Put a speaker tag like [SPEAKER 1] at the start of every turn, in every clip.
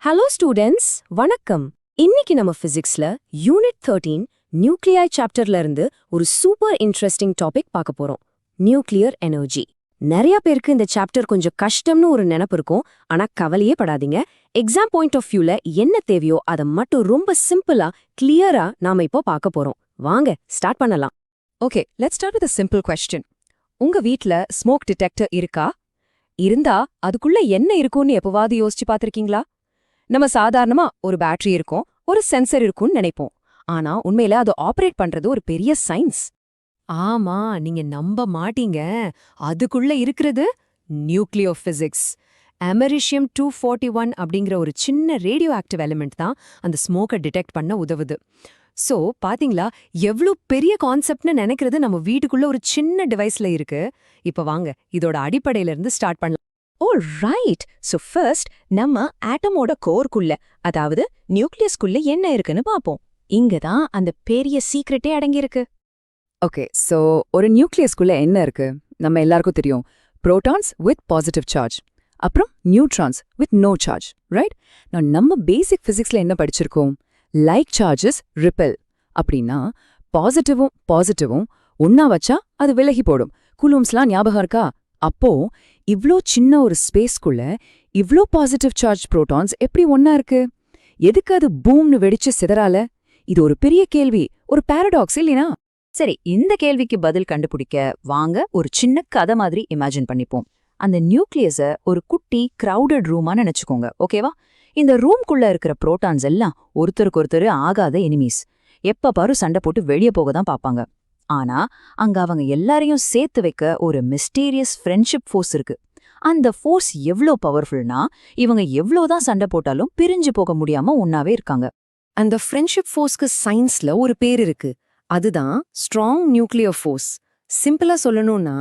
[SPEAKER 1] Hello students, வணக்கம். இன்னைக்கு நம்ம பிசிக்ஸ்ல யூனிட் 13 நியூக்ளியாய் சாப்டர்ல இருந்து ஒரு சூப்பர் இன்ட்ரெஸ்டிங் டாபிக் பார்க்க போறோம். Nuclear energy. நிறைய பேருக்கு இந்த சாப்டர் கொஞ்சம் கஷ்டம்னு ஒரு நினைப்பு இருக்கும். ஆனா கவலையே படாதீங்க. எக்ஸாம் பாயிண்ட் ஆஃப் வியூல என்ன தேவையோ அதை மட்டும் ரொம்ப சிம்பிளா கிளியரா நாம இப்போ பார்க்க போறோம். வாங்க ஸ்டார்ட் பண்ணலாம்.
[SPEAKER 2] Okay, let's start with a simple question. உங்க வீட்ல ஸ்மோக் டிடெக்டர் இருக்கா? இருந்தா அதுக்குள்ள என்ன இருக்கும்னு எப்பவாவது யோசிச்சு பார்த்திருக்கீங்களா? நம்ம சாதாரணமா ஒரு பேட்டரி இருக்கும், ஒரு சென்சர் இருக்கும்னு நினைப்போம். ஆனா உண்மையில அது ஆபரேட் பண்றது ஒரு பெரிய சயின்ஸ். ஆமா, நீங்க நம்ப மாட்டீங்க. அதுக்குள்ள இருக்கிறது நியூக்ளியோ பிசிக்ஸ். அமெரிஷியம் 241 அப்படிங்கிற ஒரு சின்ன ரேடியோ ஆக்டிவ் எலிமெண்ட் தான் அந்த ஸ்மோக்கை டிடெக்ட் பண்ண உதவுது. சோ பாத்தீங்களா, எவ்ளோ பெரிய கான்செப்ட்னு நினைக்கிறது நம்ம வீட்டுக்குள்ள ஒரு சின்ன டிவைஸ்ல இருக்கு. இப்ப வாங்க இதோட அடிப்படையில இருந்து ஸ்டார்ட் பண்ணலாம்.
[SPEAKER 1] ஓ ரைட். ஸோ ஃபர்ஸ்ட் நம்ம ஆட்டமோட கோர்க்குள்ள, அதாவது நியூக்ளியஸ்குள்ள என்ன இருக்குன்னு பார்ப்போம். இங்க தான் அந்த பெரிய சீக்ரெட்டே அடங்கியிருக்கு.
[SPEAKER 2] ஓகே, சோ ஒரு நியூக்ளியஸ்குள்ள என்ன இருக்கு? நம்ம எல்லாருக்கும் தெரியும், புரோட்டான்ஸ் வித் பாசிட்டிவ் சார்ஜ், அப்புறம் neutrons with no charge, right? நம்ம பேசிக் பிசிக்ஸ்ல என்ன படிச்சிருக்கோம்? Like charges repel. அப்படின்னா பாசிட்டிவும் ஒன்னா வச்சா அது விலகி போடும். கூலூம்ஸ்லாம் ஞாபகம் இருக்கா? அப்போ இவ்ளோ சின்ன ஒரு ஸ்பேஸ்க்குள்ள இவ்ளோ பாசிட்டிவ் சார்ஜ் புரோட்டான்ஸ் எப்படி ஒன்னா இருக்கு? எதுக்கு அது பூம்னு வெடிச்சு சிதறால? இது ஒரு பெரிய கேள்வி, ஒரு பாரடாக்ஸ் இல்லைனா?
[SPEAKER 3] சரி, இந்த கேள்விக்கு பதில் கண்டுபிடிக்க வாங்க ஒரு சின்ன கதை மாதிரி இமேஜின் பண்ணிப்போம். அந்த நியூக்ளியஸ ஒரு குட்டி கிரவுடட் ரூமா நினைச்சுக்கோங்க, ஓகேவா? இந்த ரூம்குள்ள இருக்கிற புரோட்டான்ஸ் எல்லாம் ஒருத்தருக்கு ஆகாத எனிமீஸ். எப்ப பாரு சண்டை போட்டு வெளியே போக தான் பாப்பாங்க. ஆனா அங்க அவங்க எல்லாரையும் சேர்த்து வைக்க ஒரு மிஸ்டீரியஸ் ஃப்ரெண்ட்ஷிப் ஃபோர்ஸ் இருக்கு. அந்த ஃபோர்ஸ் எவ்ளோ பவர்ஃபுல்னா, இவங்க எவ்ளோதான் சண்டை போட்டாலும் பிரிஞ்சு போக முடியாம ஒன்னாவே இருக்காங்க.
[SPEAKER 1] அந்த ஃப்ரெண்ட்ஷிப் ஃபோர்ஸ்க்கு சயின்ஸ்ல ஒரு பேர் இருக்கு. அதுதான் ஸ்ட்ராங் நியூக்ளியர் ஃபோர்ஸ். சிம்பிளா சொல்லணும்னா,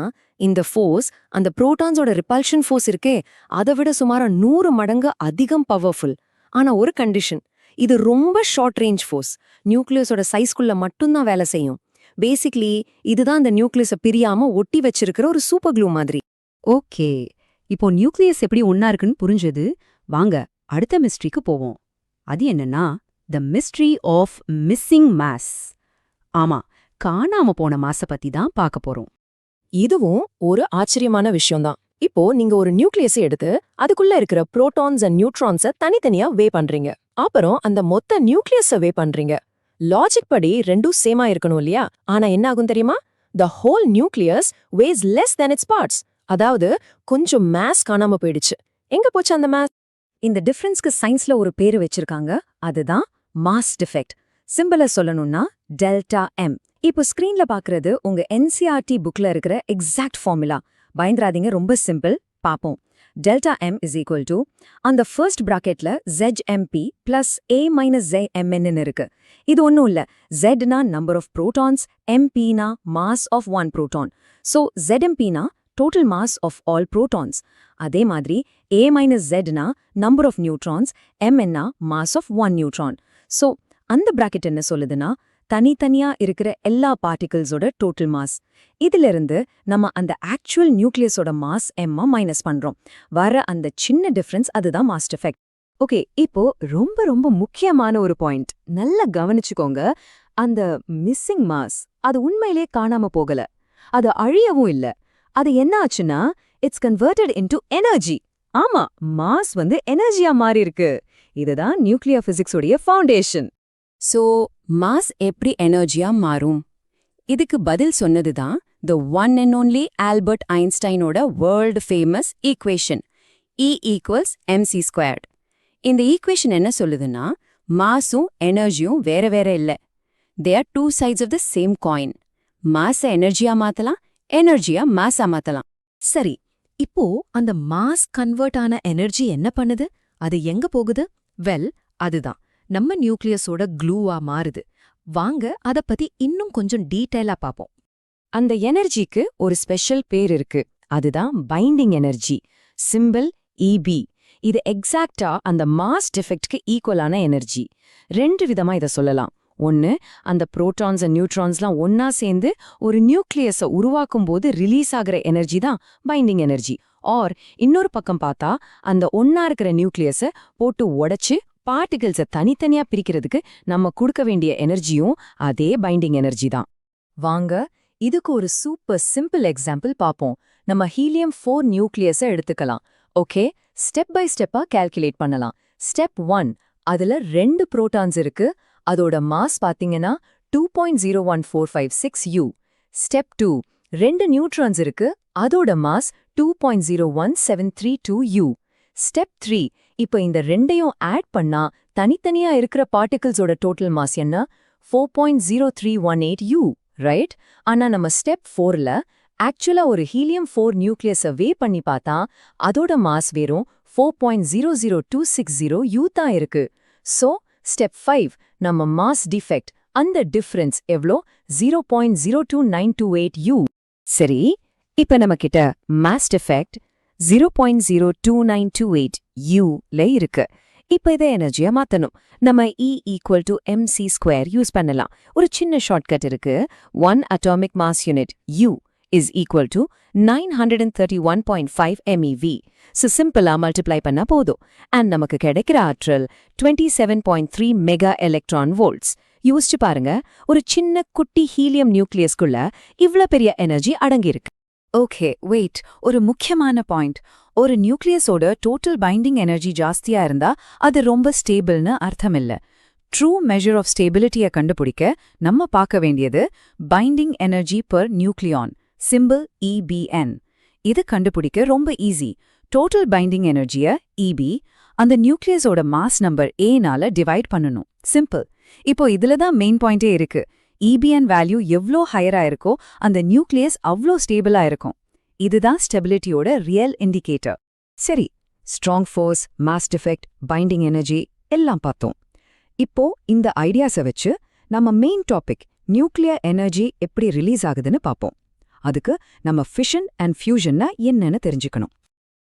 [SPEAKER 1] இந்த ஃபோர்ஸ் அந்த புரோட்டான்ஸோட ரிபல்ஷன் ஃபோர்ஸ் இருக்கே, அதை விட சுமார் 100 மடங்கு அதிகம் பவர்ஃபுல். ஆனா ஒரு கண்டிஷன், இது ரொம்ப ஷார்ட் ரேஞ்ச் ஃபோர்ஸ். நியூக்ளியஸோட சைஸ்குள்ள மட்டும்தான் வேலை செய்யும். பேசிக்லி இதுதான் அந்த நியூக்ளியஸை பிரியாம ஒட்டி வச்சிருக்கிற ஒரு சூப்பர் க்ளூ மாதிரி.
[SPEAKER 2] ஓகே, இப்போ நியூக்ளியஸ் எப்படி ஒன்னா இருக்குன்னு புரிஞ்சது. வாங்க அடுத்த மிஸ்ட்ரிக்கு போவோம். அது என்னன்னா, the mystery of missing mass. ஆமா, காணாம போன மாஸ பத்தி தான் பார்க்க போறோம்.
[SPEAKER 1] இதுவும் ஒரு ஆச்சரியமான விஷயம்தான். இப்போ நீங்க ஒரு நியூக்ளியஸை எடுத்து அதுக்குள்ள இருக்கிற புரோட்டான்ஸ் அண்ட் நியூட்ரான்ஸை தனித்தனியா வே பண்றீங்க. அப்புறம் அந்த மொத்த நியூக்ளியஸை வே பண்றீங்க. லாஜிக் படி ரெண்டும் சேமா இருக்கணும் இல்லையா? ஆனா என்ன ஆகும் தெரியுமா? The whole nucleus weighs less than its parts. அதாவது கொஞ்சம் மாஸ் காணாம போயிடுச்சு. எங்க போச்சு அந்த மாஸ்?
[SPEAKER 2] இந்த டிஃபரன்ஸ்க்கு சயின்ஸ்ல ஒரு பேரு வச்சிருக்காங்க. அதுதான் மாஸ் டிஃபெக்ட். சிம்பிளா சொல்லணும்னா டெல்டா எம். இப்போ ஸ்கிரீன்ல பாக்குறது உங்க NCERT புக்ல இருக்கிற எக்ஸாக்ட் ஃபார்முலா. பயந்துராதீங்க, ரொம்ப சிம்பிள். பாப்போம். Delta M is equal to, அந்த ஃபர்ஸ்ட் பிராக்கெட்ல ZMP plus A minus ZMN இருக்கு. இது ஒன்றும் இல்ல. Zனா நம்பர் ஆஃப் புரோட்டான்ஸ், MPனா mass of one proton. So ZMPனா total mass of all protons. அதே மாதிரி A minus Zனா நம்பர் ஆஃப் நியூட்ரான்ஸ், MNனா mass of one neutron. So அந்த பிராக்கெட் என்ன சொல்லுதுன்னா, தனித்தனியா இருக்கிற எல்லா பார்ட்டிகிள்ஸோட டோட்டல் மாஸ். இதிலிருந்து நம்ம அந்த ஆக்சுவல் நியூக்ளியஸோட மாஸ் எம்மா மைனஸ் பண்றோம். வர அந்த சின்ன டிஃபரன்ஸ் அதுதான் மாஸ் டிஃபெக்ட். ஓகே, இப்போ ரொம்ப ரொம்ப முக்கியமான ஒரு பாயிண்ட் நல்லா கவனிச்சுக்கோங்க. அந்த மிஸ்ஸிங் மாஸ் அது உண்மையிலே காணாம போகல, அது அழியவும் இல்ல. அது என்ன ஆச்சுன்னா, இட்ஸ் கன்வெர்டட் இன்டு எனர்ஜி. ஆமா, மாஸ் எனர்ஜியா மாறி இருக்கு. இதுதான் நியூக்ளியர் பிசிக்ஸோடைய ஃபவுண்டேஷன்.
[SPEAKER 4] சோ மாஸ் எப்படி எனர்ஜியா மாறும்? இதுக்கு பதில் சொன்னதுதான் the one and only Albert ஐன்ஸ்டைனோட world famous equation, E equals mc². இந்த ஈக்குவேஷன் என்ன சொல்லுதுன்னா, மாஸும் எனர்ஜியும் வேற வேற இல்ல. They are two sides of the same coin. மாஸை எனர்ஜியா மாத்தலாம், எனர்ஜியா மாஸா மாத்தலாம்.
[SPEAKER 2] சரி, இப்போ அந்த மாஸ் கன்வெர்ட் ஆன எனர்ஜி என்ன பண்ணுது? அது எங்க போகுது? வெல், அதுதான் நம்ம நியூக்ளியஸோட க்ளூவா மாறுது. வாங்க அத பத்தி இன்னும் கொஞ்சம் டீடைலா பாப்போம்.
[SPEAKER 1] அந்த எனர்ஜிக்கு ஒரு ஸ்பெஷல் பேர் இருக்கு. அதுதான் பைண்டிங் எனர்ஜி, சிம்பிள் EB. இது எக்ஸாக்டா அந்த மாஸ் டிஃபெக்ட்க்கு ஈக்குவலான எனர்ஜி. ரெண்டு விதமா இதை சொல்லலாம். ஒன்னு, அந்த புரோட்டான்ஸ் அண்ட் நியூட்ரான்ஸ்லாம் ஒன்னா சேர்ந்து ஒரு நியூக்ளியஸை உருவாக்கும் போது ரிலீஸ் ஆகிற எனர்ஜி தான் பைண்டிங் எனர்ஜி.
[SPEAKER 3] ஆர் இன்னொரு பக்கம் பார்த்தா அந்த ஒன்னா இருக்கிற நியூக்ளியஸை போட்டு உடைச்சு பார்ட்டிகிள்ஸை தனித்தனியா பிரிக்கிறதுக்கு நம்ம கொடுக்க வேண்டிய எனர்ஜியும் அதே பைண்டிங் எனர்ஜி தான்.
[SPEAKER 2] வாங்க இதுக்கு ஒரு சூப்பர் சிம்பிள் எக்ஸாம்பிள் பாப்போம். நம்ம ஹீலியம் 4 நியூக்ளியஸை எடுத்துக்கலாம். ஓகே, ஸ்டெப் பை ஸ்டெப்பா கால்குலேட் பண்ணலாம். ஸ்டெப் 1, அதுல 2 புரோட்டான்ஸ் இருக்கு. அதோட மாஸ் பாத்தீங்கன்னா 2.01456 U. ஸ்டெப் 2, 2 நியூட்ரான்ஸ் இருக்கு. அதோட மாஸ் 2.01732 U. ஸ்டெப் 3, இப்போ இந்த ரெண்டையும் ஆட் பண்ணா தனித்தனியா இருக்கிற பார்ட்டிகிள்ஸோட டோட்டல் மாஸ் என்ன? 4.0318 U, ரைட்? ஆனா நம்ம ஸ்டெப் 4ல ஆக்சுவலா ஒரு ஹீலியம் 4 நியூக்ளியஸை வே பண்ணி பார்த்தா அதோட மாஸ் வெறும் 4.00260 U தான் இருக்கு. சோ ஸ்டெப் 5, நம்ம மாஸ் டிஃபெக்ட், அந்த டிஃபரன்ஸ் எவ்ளோ? 0.02928 U.
[SPEAKER 1] சரி, இப்ப நம்ம கிட்ட மாஸ் டிஃபெக்ட் 0.02928 U ல இருக்கு. இப்ப இதை எனர்ஜியா மாத்தணும். நம்ம E = mc² யூஸ் பண்ணலாம். ஒரு சின்ன ஷார்ட்கட் இருக்கு. 1 atomic mass unit U is equal to 931.5 MeV. So சிம்பிளா மல்டிப்ளை பண்ணா போதும். அண்ட் நமக்கு கிடைக்கிற ஆற்றல் 27.3 மெகா எலக்ட்ரான் வோல்ட்ஸ். யோசிச்சு பாருங்க, ஒரு சின்ன குட்டி ஹீலியம் நியூக்ளியஸ்குள்ள இவ்ளோ பெரிய எனர்ஜி அடங்கியிருக்கு.
[SPEAKER 3] ஓகே, வெயிட், ஒரு முக்கியமான பாயிண்ட். ஒரு நியூக்ளியஸோட டோட்டல் பைண்டிங் எனர்ஜி ஜாஸ்தியா இருந்தா அது ரொம்ப ஸ்டேபிள்னு அர்த்தம் இல்ல. ட்ரூ மெஷர் ஆஃப் ஸ்டேபிலிட்டியை கண்டுபிடிக்க நம்ம பார்க்க வேண்டியது binding energy per nucleon, simple EBN. இது கண்டுபிடிக்க ரொம்ப ஈஸி. டோட்டல் பைண்டிங் எனர்ஜியை EB அந்த நியூக்ளியஸோட மாஸ் நம்பர் A-னால டிவைட் பண்ணணும். சிம்பிள். இப்போ இதுல தான் மெயின் பாயிண்டே இருக்கு. EBN வேல்யூ எவ்ளோ ஹையரா இருக்கோ அந்த நியூக்ளியஸ் அவ்ளோ ஸ்டேபிளா இருக்கும். இதுதான் ஸ்டெபிலிட்டியோட ரியல் இண்டிகேட்டர். சரி, strong force, mass defect, binding energy எல்லாம் பார்த்தோம். இப்போ இந்த ஐடியாஸை வச்சு நம்ம மெயின் டாபிக் நியூக்ளியர் எனர்ஜி எப்படி ரிலீஸ் ஆகுதுன்னு பார்ப்போம். அதுக்கு நம்ம ஃபிஷன் அண்ட் ஃபியூஷன்னா என்னன்னு தெரிஞ்சுக்கணும்.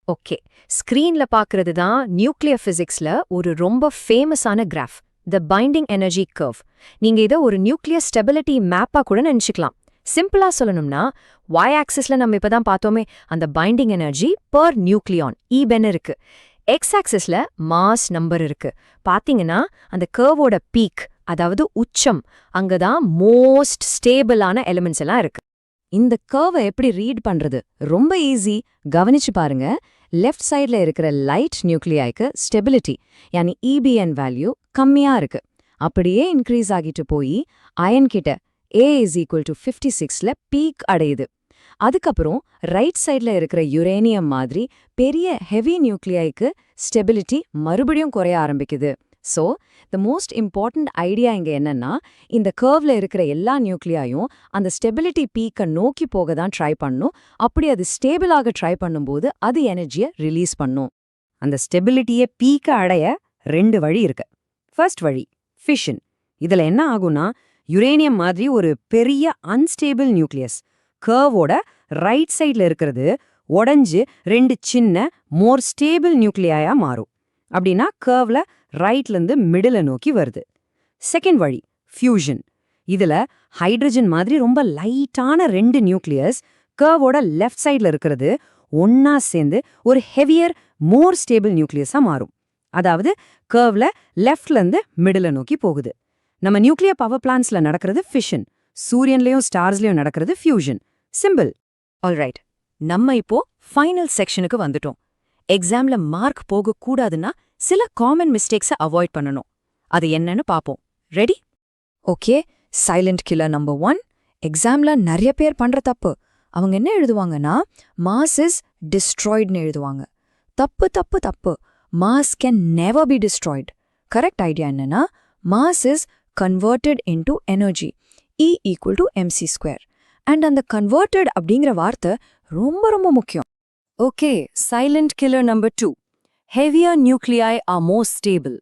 [SPEAKER 1] ஓகே, ஸ்கிரீன்ல பாக்குறது தான் நியூக்ளியர் பிசிக்ஸ்ல ஒரு ரொம்ப ஃபேமஸான கிராஃப், த பைண்டிங் எனர்ஜி கர்வ். நீங்க இதை ஒரு நியூக்ளியர் ஸ்டெபிலிட்டி மேப்பா கூட நினைச்சுக்கலாம். சிம்பிளா சொல்லணும்னா, y ஆக்சிஸ்ல நம்ம இப்பதான் பார்த்தோமே அந்த binding energy per nucleon EBN இருக்கு. x ஆக்சிஸ்ல மாஸ் நம்பர் இருக்கு. பாத்தீங்கன்னா அந்த கர்வோட பீக், அதாவது உச்சம், அங்கதான் மோஸ்ட் ஸ்டேபிளான எலிமெண்ட்ஸ் எல்லாம் இருக்கு.
[SPEAKER 2] இந்த கர்வை எப்படி ரீட் பண்றது? ரொம்ப ஈஸி. கவனிச்சு பாருங்க. லெஃப்ட் சைட்ல இருக்கிற லைட் நியூக்ளியாய்க்கு ஸ்டெபிலிட்டி யானி EBN வேல்யூ கம்மியா இருக்கு. அப்படியே இன்க்ரீஸ் ஆகிட்டு போய் அயன் கிட்ட A = 56ல பீக் அடையுது. அதுக்கப்புறம் ரைட் சைட்ல இருக்கிற யுரேனியம் மாதிரி பெரிய ஹெவி நியூக்ளியாய்க்கு ஸ்டெபிலிட்டி மறுபடியும் குறைய ஆரம்பிக்குது. So the most important idea இங்க என்னன்னா, இந்த கர்வ்ல இருக்கிற எல்லா நியூக்ளியாயும் அந்த ஸ்டெபிலிட்டி பீக்கை நோக்கி போக தான் ட்ரை பண்ணும். அப்படி அது ஸ்டேபிளாக ட்ரை பண்ணும்போது அது எனர்ஜியை ரிலீஸ் பண்ணும்.
[SPEAKER 1] அந்த ஸ்டெபிலிட்டியை பீக்க அடைய 2 வழி இருக்கு. ஃபர்ஸ்ட் வழி ஃபிஷன். இதுல என்ன ஆகும்னா, யுரேனியம் மாதிரி ஒரு பெரிய அன்ஸ்டேபிள் நியூக்ளியஸ் கர்வோட ரைட் சைட்ல இருக்கிறது உடைஞ்சு 2 சின்ன மோர் ஸ்டேபிள் நியூக்ளியாயா மாறும். அப்படின்னா கர்வ்ல ரைட்லேருந்து மிடில நோக்கி வருது. செகண்ட் வழி ஃபியூஷன். இதுல ஹைட்ரஜன் மாதிரி ரொம்ப லைட்டான 2 நியூக்ளியஸ் கர்வோட லெஃப்ட் சைட்ல இருக்கிறது ஒன்னா சேர்ந்து ஒரு ஹெவியர் மோர் ஸ்டேபிள் நியூக்ளியஸா மாறும். அதாவது கர்வ்ல லெஃப்ட்லேருந்து மிடில நோக்கி போகுது. நம்ம நியூக்ளியர் பவர் பிளான்ட்ஸ்ல நடக்கிறது ஃபிஷன், சூரியன்லயும் ஸ்டார்ஸ்லயும் நடக்கிறது ஃபியூஷன். சிம்பிள்.
[SPEAKER 2] ஆல்ரைட், நம்ம இப்போ ஃபைனல் செக்ஷனுக்கு வந்துட்டோம். எக்ஸாம்ல மார்க் போகக்கூடாதுன்னா சில காமன் மிஸ்டேக்ஸை அவாய்ட் பண்ணணும். அது என்னன்னு பாப்போம். Ready? Okay, silent killer number 1. எக்ஸாம்ல நிறைய பேர் பண்ற தப்பு. அவங்க என்ன எழுதுவாங்கன்னா, மாஸ் இஸ் டிஸ்ட்ராய்ட்னு எழுதுவாங்க. தப்பு தப்பு தப்பு. Mass can never be destroyed. Correct idea என்னன்னா, mass is converted into energy, E = mc². And அந்த கன்வெர்டட் அப்படிங்கிற வார்த்தை ரொம்ப ரொம்ப முக்கியம்.
[SPEAKER 1] Okay, silent killer number 2. Heavier nuclei are more stable.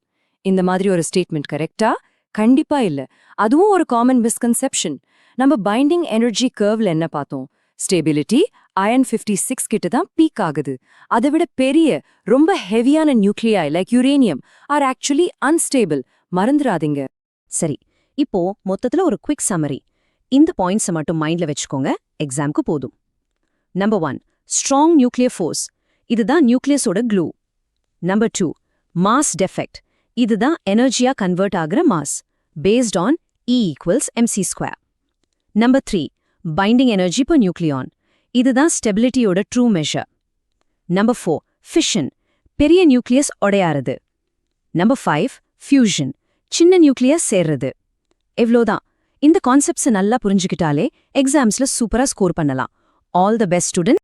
[SPEAKER 1] இந்த மாதிரி ஒரு ஸ்டேட்மெண்ட் கரெக்டா? கண்டிப்பா இல்ல. அதுவும் ஒரு காமன் மிஸ்கன்செப்ஷன். நம்ம பைண்டிங் எனர்ஜி கர்வ்ல என்ன பார்த்தோம்? ஸ்டேபிலிட்டி அயன் 56 கிட்ட தான் பீக் ஆகுது. அதை விட பெரிய ரொம்ப ஹெவியான nuclei like uranium are actually unstable. மறந்துடாதீங்க.
[SPEAKER 2] சரி, இப்போ மொத்தத்துல ஒரு குவிக் சம்மரி. இந்த பாயிண்ட்ஸை மட்டும் மைண்ட்ல வச்சுக்கோங்க, எக்ஸாம்க்கு போதும். Number 1, strong nuclear force. இதுதான் நியூக்ளியஸோட க்ளூ. Number 2 mass defect. இதுதான் எனர்ஜியா கன்வெர்ட் ஆகுற mass based on E = mc². Number 3 binding energy per nucleon. இதுதான் ஸ்டெபிலிட்டியோட ட்ரூ மெஷர். நம்பர் 4 ஃபிஷன், பெரிய நியூக்ளியஸ் உடையாறது. நம்பர் 5 ஃபியூஷன், சின்ன நியூக்ளியஸ் சேர்றது. எவ்ளோதான். இந்த கான்செப்ட்ஸை நல்லா புரிஞ்சுக்கிட்டாலே எக்ஸாம்ஸ்ல சூப்பரா ஸ்கோர் பண்ணலாம். All the best student.